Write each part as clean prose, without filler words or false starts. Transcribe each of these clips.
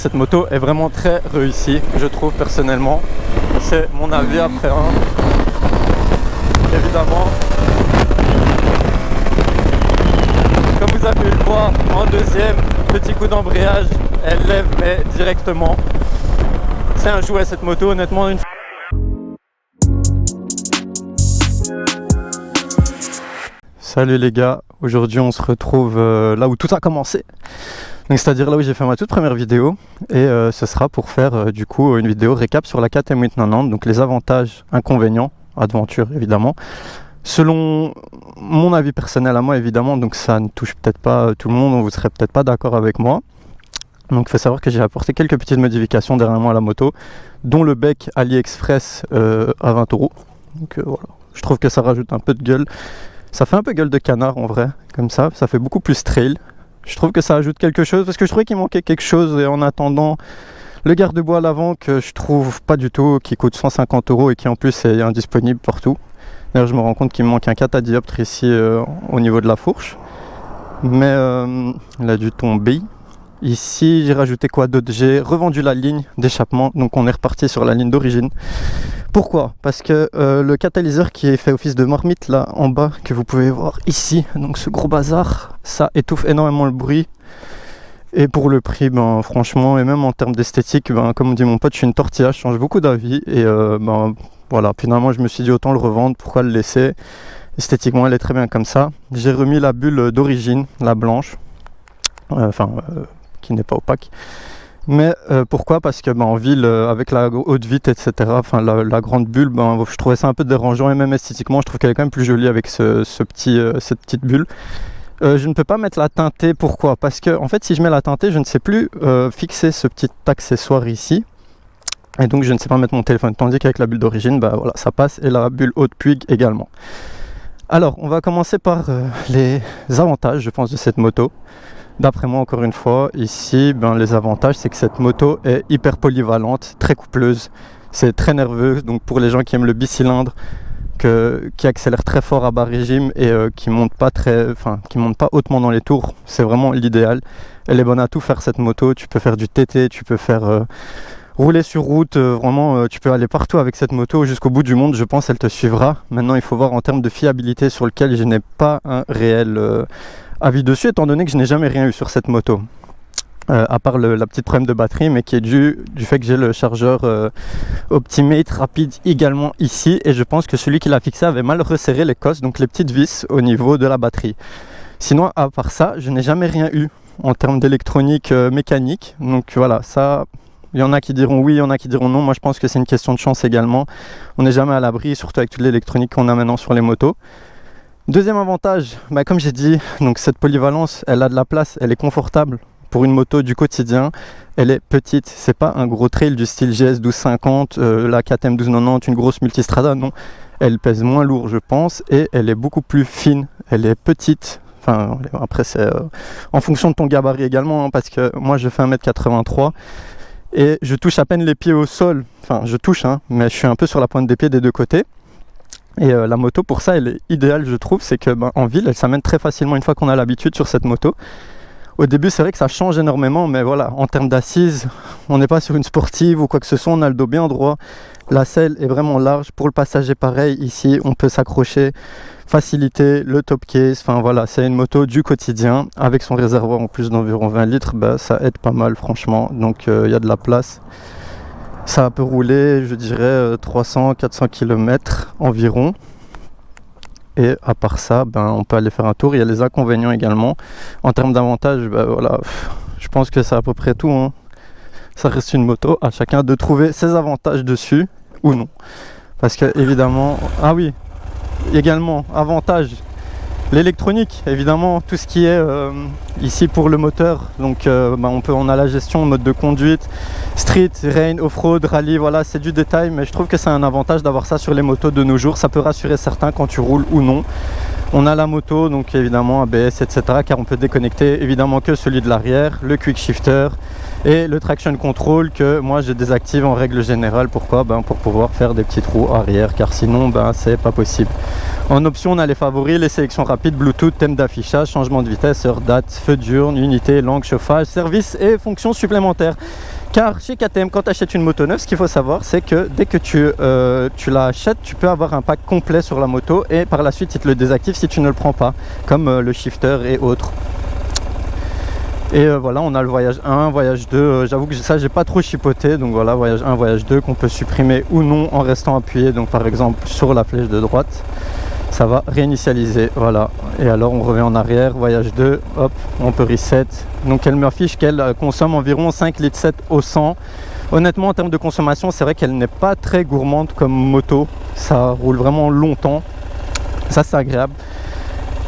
Cette moto est vraiment très réussie, je trouve personnellement. C'est mon avis après un. Évidemment, comme vous avez pu le voir, en deuxième, petit coup d'embrayage, elle lève mais directement. C'est un jouet cette moto, honnêtement. Salut les gars, aujourd'hui on se retrouve là où tout a commencé. Donc c'est-à-dire là où j'ai fait ma toute première vidéo et ce sera pour faire du coup une vidéo récap sur la KTM 890, donc les avantages, inconvénients, aventure évidemment, selon mon avis personnel à moi évidemment, donc ça ne touche peut-être pas tout le monde, vous serez peut-être pas d'accord avec moi. Donc il faut savoir que j'ai apporté quelques petites modifications dernièrement à la moto, dont le bec AliExpress à 20 €. Donc voilà, je trouve que ça rajoute un peu de gueule, ça fait un peu gueule de canard en vrai, comme ça fait beaucoup plus trail. Je trouve que ça ajoute quelque chose parce que je trouvais qu'il manquait quelque chose et en attendant le garde-bois à l'avant que je trouve pas du tout, qui coûte 150 € et qui en plus est indisponible partout. D'ailleurs je me rends compte qu'il me manque un catadioptre ici au niveau de la fourche, mais il a dû tomber. Ici j'ai rajouté quoi d'autre? J'ai revendu la ligne d'échappement, donc on est reparti sur la ligne d'origine. Pourquoi? Parce que le catalyseur qui est fait office de marmite là en bas, que vous pouvez voir ici, donc ce gros bazar, ça étouffe énormément le bruit. Et pour le prix, ben franchement, et même en termes d'esthétique, ben, comme dit mon pote, je suis une tortilla, je change beaucoup d'avis. Et ben voilà, finalement je me suis dit autant le revendre, pourquoi le laisser? Esthétiquement elle est très bien comme ça. J'ai remis la bulle d'origine, la blanche, qui n'est pas opaque. Mais pourquoi? Parce que ben, en ville, avec la haute vitre, etc., enfin la grande bulle, ben, je trouvais ça un peu dérangeant et même esthétiquement, je trouve qu'elle est quand même plus jolie avec cette petite bulle. Je ne peux pas mettre la teintée, pourquoi? Parce que en fait, si je mets la teintée, je ne sais plus fixer ce petit accessoire ici. Et donc, je ne sais pas mettre mon téléphone. Tandis qu'avec la bulle d'origine, ben, voilà, ça passe. Et la bulle haute Puig également. Alors, on va commencer par les avantages, je pense, de cette moto. D'après moi, encore une fois, ici, ben, les avantages, c'est que cette moto est hyper polyvalente, très coupleuse, c'est très nerveux. Donc pour les gens qui aiment le bicylindre, qui accélère très fort à bas régime et qui monte pas hautement dans les tours, c'est vraiment l'idéal. Elle est bonne à tout faire cette moto. Tu peux faire du TT, tu peux faire rouler sur route, vraiment, tu peux aller partout avec cette moto jusqu'au bout du monde. Je pense elle te suivra. Maintenant, il faut voir en termes de fiabilité sur lequel je n'ai pas un réel avis dessus, étant donné que je n'ai jamais rien eu sur cette moto, à part la petite problème de batterie, mais qui est dû du fait que j'ai le chargeur Optimate rapide également ici, et je pense que celui qui l'a fixé avait mal resserré les cosses, donc les petites vis au niveau de la batterie. Sinon, à part ça, je n'ai jamais rien eu en termes d'électronique mécanique, donc voilà, ça, il y en a qui diront oui, il y en a qui diront non. Moi je pense que c'est une question de chance également, on n'est jamais à l'abri, surtout avec toute l'électronique qu'on a maintenant sur les motos. Deuxième avantage, bah comme j'ai dit, donc cette polyvalence, elle a de la place, elle est confortable pour une moto du quotidien. Elle est petite, c'est pas un gros trail du style GS 1250, la KTM 1290, une grosse multistrada, non. Elle pèse moins lourd je pense et elle est beaucoup plus fine, elle est petite. Enfin après c'est en fonction de ton gabarit également, hein, parce que moi je fais 1m83 et je touche à peine les pieds au sol. Enfin je touche, hein, mais je suis un peu sur la pointe des pieds des deux côtés. Et la moto pour ça elle est idéale je trouve, c'est que en ville elle s'amène très facilement une fois qu'on a l'habitude sur cette moto. Au début c'est vrai que ça change énormément, mais voilà, en termes d'assises, on n'est pas sur une sportive ou quoi que ce soit, on a le dos bien droit, la selle est vraiment large, pour le passager pareil, ici on peut s'accrocher, facilité, le top case, enfin voilà, c'est une moto du quotidien, avec son réservoir en plus d'environ 20 litres, bah, ça aide pas mal franchement, donc il y a de la place. Ça peut rouler, je dirais, 300-400 km environ. Et à part ça, ben, on peut aller faire un tour. Il y a les inconvénients également. En termes d'avantages, ben, voilà, je pense que c'est à peu près tout, hein. Ça reste une moto, à chacun de trouver ses avantages dessus ou non. Parce que évidemment, ah oui, également, avantage, l'électronique, évidemment, tout ce qui est ici pour le moteur. Donc on a la gestion, mode de conduite, street, rain, off-road, rallye, voilà, c'est du détail, mais je trouve que c'est un avantage d'avoir ça sur les motos de nos jours. Ça peut rassurer certains quand tu roules ou non. On a la moto, donc évidemment ABS, etc., car on peut déconnecter évidemment que celui de l'arrière, le quick shifter, et le traction control que moi je désactive en règle générale. Pourquoi? Pour pouvoir faire des petits trous arrière, car sinon c'est pas possible. En option, on a les favoris, les sélections rapides, Bluetooth, thème d'affichage, changement de vitesse, heure, date, feu diurne, unité, langue, chauffage, service et fonctions supplémentaires. Car chez KTM, quand tu achètes une moto neuve, ce qu'il faut savoir, c'est que dès que tu l'achètes, tu peux avoir un pack complet sur la moto et par la suite, il te le désactive si tu ne le prends pas, comme le shifter et autres. Et voilà, on a le voyage 1, voyage 2, j'avoue que ça j'ai pas trop chipoté, donc voilà, voyage 1, voyage 2 qu'on peut supprimer ou non en restant appuyé, donc par exemple sur la flèche de droite. Ça va réinitialiser, voilà. Et alors on revient en arrière, voyage 2, hop, on peut reset. Donc elle m'affiche qu'elle consomme environ 5,7 litres au 100. Honnêtement, en termes de consommation, c'est vrai qu'elle n'est pas très gourmande comme moto. Ça roule vraiment longtemps. Ça, c'est agréable.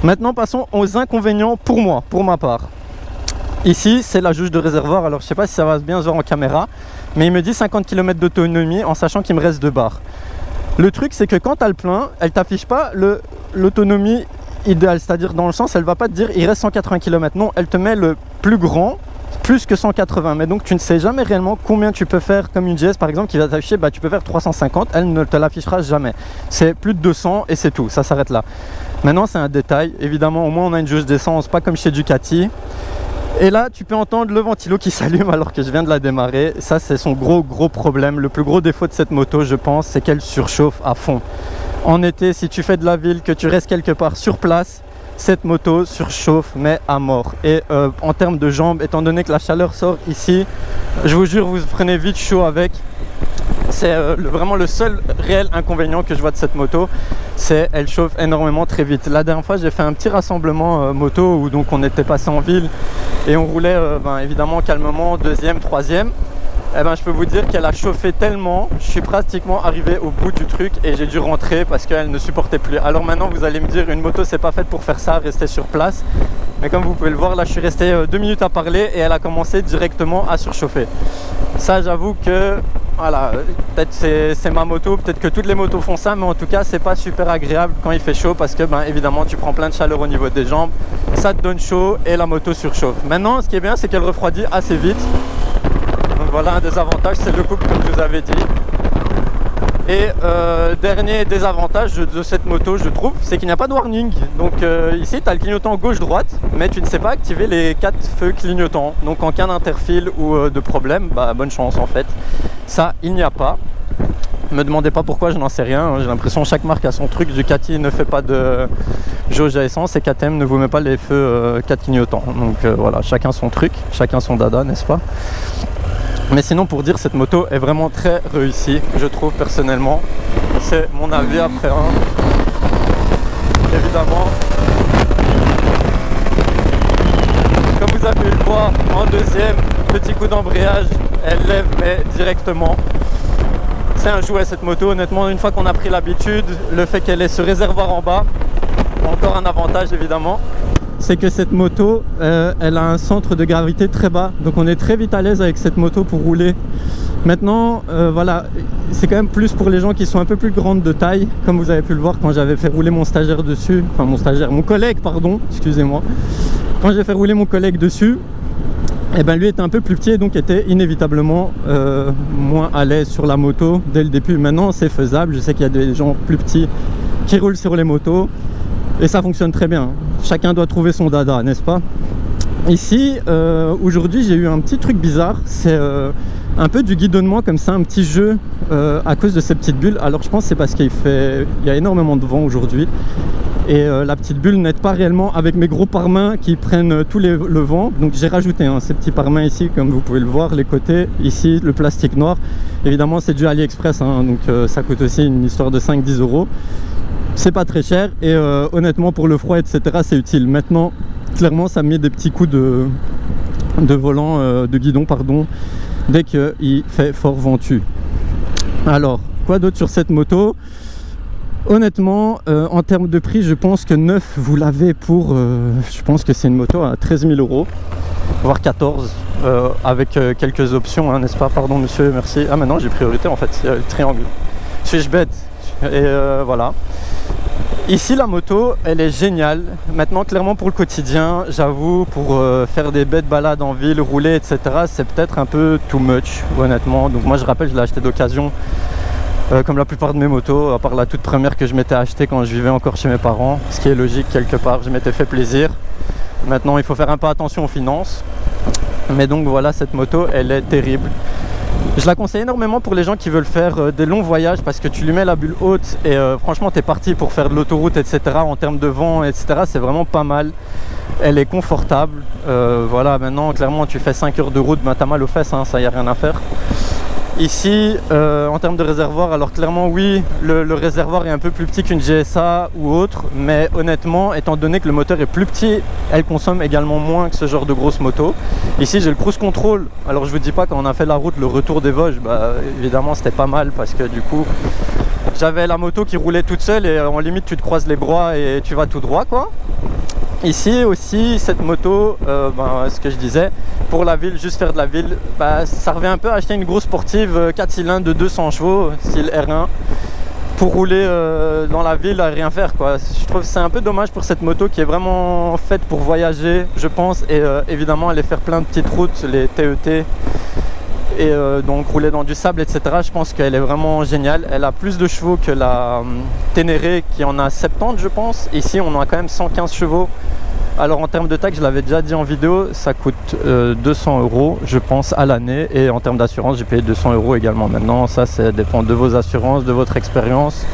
Maintenant, passons aux inconvénients pour moi, pour ma part. Ici, c'est la jauge de réservoir. Alors, je sais pas si ça va bien se voir en caméra, mais il me dit 50 km d'autonomie en sachant qu'il me reste 2 barres. Le truc, c'est que quand tu as le plein, elle t'affiche pas l'autonomie idéale, c'est-à-dire dans le sens, elle va pas te dire il reste 180 km. Non, elle te met le plus grand, plus que 180. Mais donc tu ne sais jamais réellement combien tu peux faire, comme une GS par exemple qui va t'afficher tu peux faire 350, elle ne te l'affichera jamais. C'est plus de 200 et c'est tout, ça s'arrête là. Maintenant, c'est un détail. Évidemment, au moins on a une jauge d'essence, pas comme chez Ducati. Et là, tu peux entendre le ventilo qui s'allume alors que je viens de la démarrer. Ça, c'est son gros problème. Le plus gros défaut de cette moto, je pense, c'est qu'elle surchauffe à fond. En été, si tu fais de la ville, que tu restes quelque part sur place, cette moto surchauffe, mais à mort. Et en termes de jambes, étant donné que la chaleur sort ici, je vous jure, vous prenez vite chaud avec. C'est vraiment le seul réel inconvénient que je vois de cette moto, c'est qu'elle chauffe énormément très vite. La dernière fois, j'ai fait un petit rassemblement moto où donc on était passé en ville et on roulait évidemment calmement, deuxième, troisième. Je peux vous dire qu'elle a chauffé tellement, je suis pratiquement arrivé au bout du truc et j'ai dû rentrer parce qu'elle ne supportait plus. Alors maintenant, vous allez me dire, une moto c'est pas faite pour faire ça, rester sur place. Mais comme vous pouvez le voir, là je suis resté 2 minutes à parler et elle a commencé directement à surchauffer. Ça, j'avoue que voilà, peut-être c'est ma moto, peut-être que toutes les motos font ça, mais en tout cas c'est pas super agréable quand il fait chaud parce que évidemment tu prends plein de chaleur au niveau des jambes, ça te donne chaud et la moto surchauffe. Maintenant, ce qui est bien, c'est qu'elle refroidit assez vite. Donc voilà, un des avantages, c'est le couple comme je vous avais dit. Et dernier désavantage de cette moto, je trouve, c'est qu'il n'y a pas de warning. Donc ici, tu as le clignotant gauche-droite, mais tu ne sais pas activer les 4 feux clignotants. Donc en cas d'interfile ou de problème, bonne chance en fait. Ça, il n'y a pas. Ne me demandez pas pourquoi, je n'en sais rien. J'ai l'impression que chaque marque a son truc. Ducati ne fait pas de jauge à essence et KTM ne vous met pas les feux 4 clignotants. Donc voilà, chacun son truc, chacun son dada, n'est-ce pas? Mais sinon, pour dire, cette moto est vraiment très réussie, je trouve personnellement. C'est mon avis après évidemment. Comme vous avez pu le voir, en deuxième, petit coup d'embrayage, elle lève mais directement. C'est un jouet cette moto, honnêtement, une fois qu'on a pris l'habitude, le fait qu'elle ait ce réservoir en bas, encore un avantage évidemment. C'est que cette moto, elle a un centre de gravité très bas, donc on est très vite à l'aise avec cette moto pour rouler. Maintenant, voilà, c'est quand même plus pour les gens qui sont un peu plus grandes de taille, comme vous avez pu le voir quand j'avais fait rouler mon stagiaire dessus, enfin mon collègue, pardon, excusez-moi. Quand j'ai fait rouler mon collègue dessus, lui était un peu plus petit et donc était inévitablement moins à l'aise sur la moto dès le début. Maintenant, c'est faisable, je sais qu'il y a des gens plus petits qui roulent sur les motos. Et ça fonctionne très bien. Chacun doit trouver son dada, n'est-ce pas? Ici, aujourd'hui, j'ai eu un petit truc bizarre. C'est un peu du guidonnement comme ça, un petit jeu à cause de ces petites bulles. Alors je pense que c'est parce qu'il y a énormément de vent aujourd'hui. Et la petite bulle n'aide pas réellement avec mes gros pare-mains qui prennent tout le vent. Donc j'ai rajouté ces petits pare-mains ici, comme vous pouvez le voir, les côtés, ici le plastique noir. Évidemment, c'est du AliExpress, donc ça coûte aussi une histoire de 5-10 €. C'est pas très cher et honnêtement pour le froid etc c'est utile. Maintenant clairement ça me met des petits coups de volant, de guidon pardon, dès qu'il fait fort ventu. Alors quoi d'autre sur cette moto? Honnêtement en termes de prix, je pense que neuf vous l'avez pour je pense que c'est une moto à 13 000 €, voire 14 avec quelques options, n'est-ce pas? Pardon monsieur, merci. Ah maintenant j'ai priorité en fait, c'est le triangle. Suis-je bête? Et voilà. Ici la moto elle est géniale. Maintenant clairement pour le quotidien, j'avoue, pour faire des bêtes balades en ville, rouler etc, c'est peut-être un peu too much honnêtement. Donc moi je rappelle, je l'ai acheté d'occasion comme la plupart de mes motos, à part la toute première que je m'étais achetée quand je vivais encore chez mes parents, ce qui est logique quelque part, je m'étais fait plaisir. Maintenant il faut faire un peu attention aux finances, mais donc voilà, cette moto elle est terrible. Je la conseille énormément pour les gens qui veulent faire des longs voyages, parce que tu lui mets la bulle haute et franchement tu es parti pour faire de l'autoroute etc, en termes de vent etc, c'est vraiment pas mal. Elle est confortable, voilà. Maintenant clairement tu fais 5 heures de route, ben, t'as mal aux fesses, hein, ça y a rien à faire. Ici en termes de réservoir, alors clairement oui, le réservoir est un peu plus petit qu'une GSA ou autre, mais honnêtement étant donné que le moteur est plus petit, elle consomme également moins que ce genre de grosse moto. Ici j'ai le cruise control, alors je vous dis pas, quand on a fait la route, le retour des Vosges, bah, évidemment c'était pas mal, parce que du coup j'avais la moto qui roulait toute seule et en limite tu te croises les bras et tu vas tout droit quoi. Ici aussi, cette moto, ce que je disais, pour la ville, juste faire de la ville, ça revient un peu à acheter une grosse sportive 4 cylindres de 200 chevaux, style R1, pour rouler dans la ville à rien faire quoi. Je trouve que c'est un peu dommage pour cette moto qui est vraiment faite pour voyager, je pense, et évidemment aller faire plein de petites routes, les TET, et donc rouler dans du sable etc. Je pense qu'elle est vraiment géniale. Elle a plus de chevaux que la Ténéré qui en a 70 je pense. Ici on a quand même 115 chevaux. Alors en termes de taxes, je l'avais déjà dit en vidéo, ça coûte 200 € je pense à l'année, et en termes d'assurance j'ai payé 200 € également. Maintenant ça dépend de vos assurances, de votre expérience.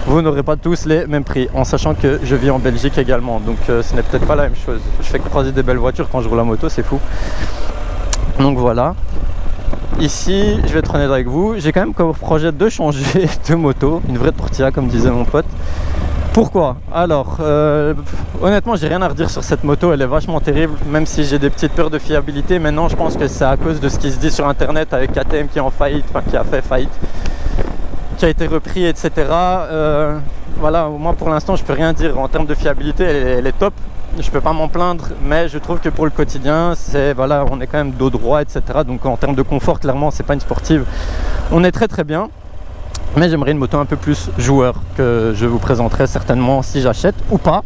Vous n'aurez pas tous les mêmes prix, en sachant que je vis en Belgique également, donc ce n'est peut-être pas la même chose. Je fais que croiser des belles voitures quand je roule la moto, c'est fou. Donc voilà. Ici, je vais être honnête avec vous, j'ai quand même comme projet de changer de moto, une vraie Portia comme disait mon pote. Pourquoi? Alors, honnêtement, j'ai rien à redire sur cette moto, elle est vachement terrible, même si j'ai des petites peurs de fiabilité. Maintenant, je pense que c'est à cause de ce qui se dit sur internet avec KTM qui est en faillite, enfin qui a fait faillite, qui a été repris, etc. Voilà, moi pour l'instant, je peux rien dire en termes de fiabilité, elle est top. Je peux pas m'en plaindre, mais je trouve que pour le quotidien, voilà, on est quand même dos droit, etc. Donc en termes de confort, clairement, c'est pas une sportive. On est très très bien, mais j'aimerais une moto un peu plus joueur que je vous présenterai certainement si j'achète ou pas,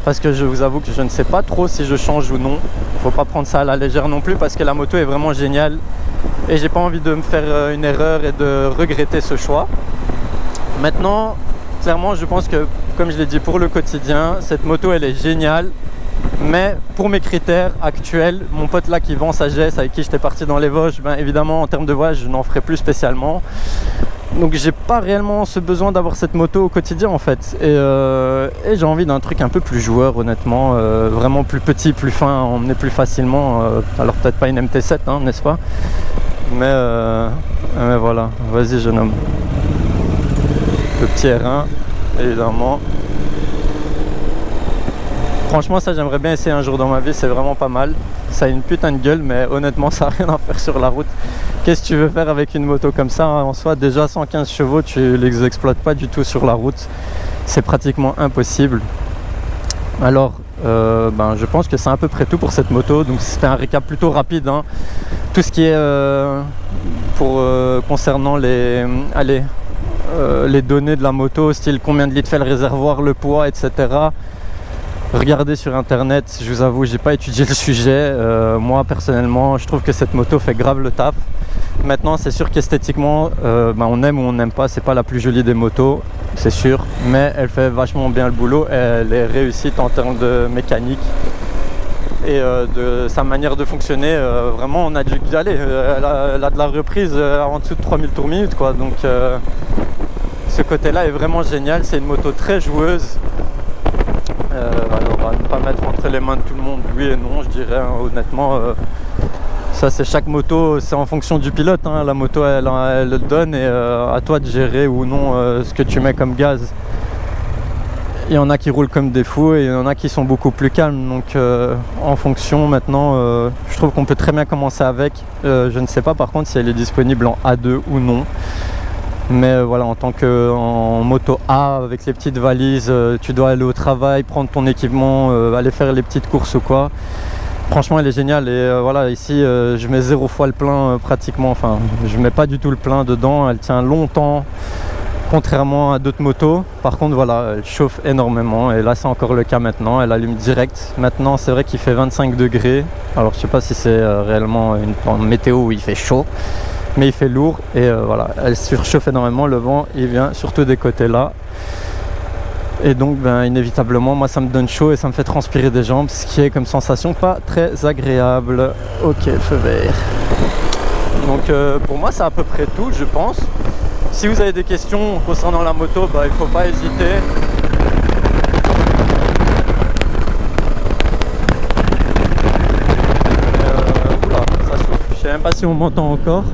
parce que je vous avoue que je ne sais pas trop si je change ou non. Faut pas prendre ça à la légère non plus, parce que la moto est vraiment géniale et j'ai pas envie de me faire une erreur et de regretter ce choix. Maintenant, clairement, je pense que, comme je l'ai dit, pour le quotidien, cette moto elle est géniale. Mais pour mes critères actuels, mon pote là qui vend sa GS avec qui j'étais parti dans les Vosges, évidemment en termes de voyage je n'en ferai plus spécialement. Donc j'ai pas réellement ce besoin d'avoir cette moto au quotidien en fait. Et j'ai envie d'un truc un peu plus joueur honnêtement, vraiment plus petit, plus fin, emmener plus facilement. Alors peut-être pas une MT7 hein, n'est-ce pas, mais voilà, vas-y jeune homme. Le petit R1 évidemment. Franchement ça j'aimerais bien essayer un jour dans ma vie, c'est vraiment pas mal. Ça a une putain de gueule, mais honnêtement ça n'a rien à faire sur la route. Qu'est-ce que tu veux faire avec une moto comme ça hein, en soi? Déjà 115 chevaux, tu les exploites pas du tout sur la route. C'est pratiquement impossible. Alors je pense que c'est à peu près tout pour cette moto. Donc c'était un récap plutôt rapide hein. Tout ce qui est concernant les données de la moto, style combien de litres fait le réservoir, le poids, etc. Regardez sur internet, je vous avoue, j'ai pas étudié le sujet. Moi personnellement, je trouve que cette moto fait grave le taf. Maintenant, c'est sûr qu'esthétiquement, on aime ou on n'aime pas, c'est pas la plus jolie des motos, c'est sûr, mais elle fait vachement bien le boulot. Elle est réussite en termes de mécanique et de sa manière de fonctionner. Vraiment, on a dû y aller. Elle a de la reprise en dessous de 3000 tours minute, quoi. Donc, ce côté-là est vraiment génial. C'est une moto très joueuse. Alors à ne pas mettre entre les mains de tout le monde, oui et non, je dirais hein, honnêtement. Ça c'est chaque moto, c'est en fonction du pilote hein, la moto elle le donne, et à toi de gérer ou non ce que tu mets comme gaz. Il y en a qui roulent comme des fous et il y en a qui sont beaucoup plus calmes, donc en fonction maintenant je trouve qu'on peut très bien commencer avec. Je ne sais pas par contre si elle est disponible en A2 ou non. Mais voilà, en tant qu'en moto A avec les petites valises, tu dois aller au travail, prendre ton équipement, aller faire les petites courses ou quoi. Franchement elle est géniale, et voilà, ici je mets 0 fois le plein pratiquement, enfin je mets pas du tout le plein dedans, elle tient longtemps. contrairement à d'autres motos. Par contre voilà, elle chauffe énormément et là c'est encore le cas maintenant, elle allume direct. Maintenant c'est vrai qu'il fait 25 degrés, alors je sais pas si c'est réellement une météo où il fait chaud, mais il fait lourd et voilà, elle surchauffe énormément, le vent il vient surtout des côtés là. Et donc inévitablement moi ça me donne chaud et ça me fait transpirer des jambes, ce qui est comme sensation pas très agréable. Ok, feu vert. Donc pour moi c'est à peu près tout je pense. Si vous avez des questions concernant la moto, il ne faut pas hésiter. Oula, ça souffle, je ne sais même pas si on m'entend encore.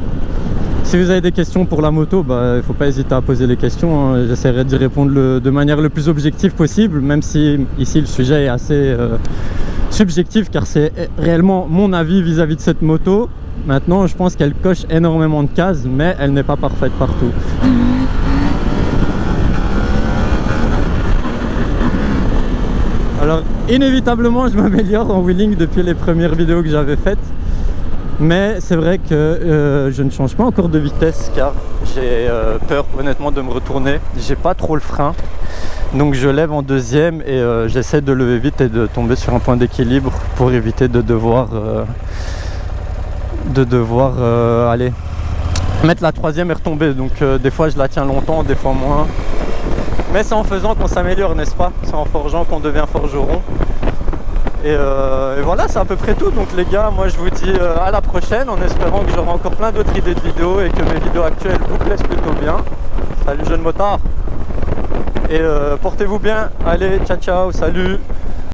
Si vous avez des questions pour la moto, il ne faut pas hésiter à poser les questions, hein. J'essaierai d'y répondre de manière le plus objective possible, même si ici le sujet est assez subjectif car c'est réellement mon avis vis-à-vis de cette moto. Maintenant je pense qu'elle coche énormément de cases, mais elle n'est pas parfaite partout. Alors inévitablement je m'améliore en wheeling depuis les premières vidéos que j'avais faites. Mais c'est vrai que je ne change pas encore de vitesse car j'ai peur honnêtement de me retourner. J'ai pas trop le frein, donc je lève en deuxième et j'essaie de lever vite et de tomber sur un point d'équilibre pour éviter de devoir aller mettre la troisième et retomber. Donc des fois je la tiens longtemps, des fois moins. Mais c'est en faisant qu'on s'améliore, n'est-ce pas? C'est en forgeant qu'on devient forgeron. Et voilà, c'est à peu près tout. Donc les gars, moi je vous dis à la prochaine, en espérant que j'aurai encore plein d'autres idées de vidéos et que mes vidéos actuelles vous plaisent plutôt bien. Salut jeunes motards. Et portez-vous bien. Allez, ciao ciao, salut.